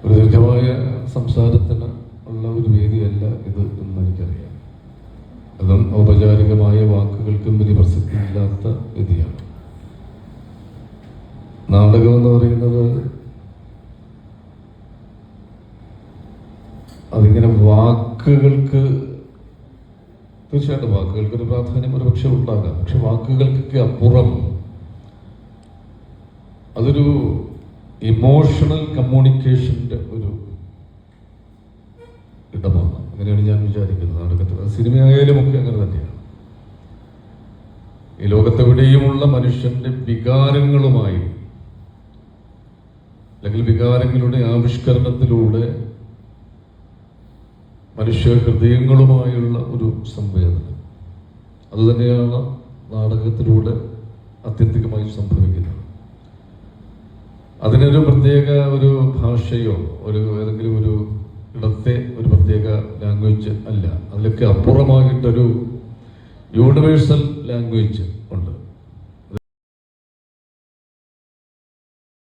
ഒരു ദീർഘമായ സംസാരത്തിന് ഉള്ള ഒരു വേദിയല്ല ഇത് എന്ന് എനിക്കറിയാം. അതും ഔപചാരികമായ വാക്കുകൾക്കും വലിയ പ്രസക്തിയില്ലാത്ത വേദിയാണ്. നാടകം എന്ന് പറയുന്നത് അതിങ്ങനെ വാക്കുകൾക്ക്, തീർച്ചയായിട്ടും വാക്കുകൾക്കൊരു പ്രാധാന്യം ഒരു പക്ഷെ ഉണ്ടാകാം. പക്ഷെ വാക്കുകൾക്കൊക്കെ അപ്പുറം അതൊരു ഇമോഷണൽ കമ്മ്യൂണിക്കേഷൻ്റെ ഒരു ഇടമാണ്. അങ്ങനെയാണ് ഞാൻ വിചാരിക്കുന്നത്. നാടകത്തിൽ സിനിമയായാലും ഒക്കെ അങ്ങനെ തന്നെയാണ്. ഈ ലോകത്തെവിടെയുമുള്ള മനുഷ്യന്റെ വികാരങ്ങളുമായി അല്ലെങ്കിൽ വികാരങ്ങളുടെ ആവിഷ്കരണത്തിലൂടെ മനുഷ്യ ഹൃദയങ്ങളുമായുള്ള ഒരു സംവേദനം, അതുതന്നെയാണ് നാടകത്തിലൂടെ ആത്യന്തികമായി സംഭവിക്കുന്നത്. അതിനൊരു പ്രത്യേക ഒരു ഭാഷയോ ഒരു ഏതെങ്കിലും ഒരു ഇടത്തെ ഒരു പ്രത്യേക ലാംഗ്വേജ് അല്ല, അതിലൊക്കെ അപ്പുറമായിട്ടൊരു യൂണിവേഴ്സൽ ലാംഗ്വേജ് ഉണ്ട്.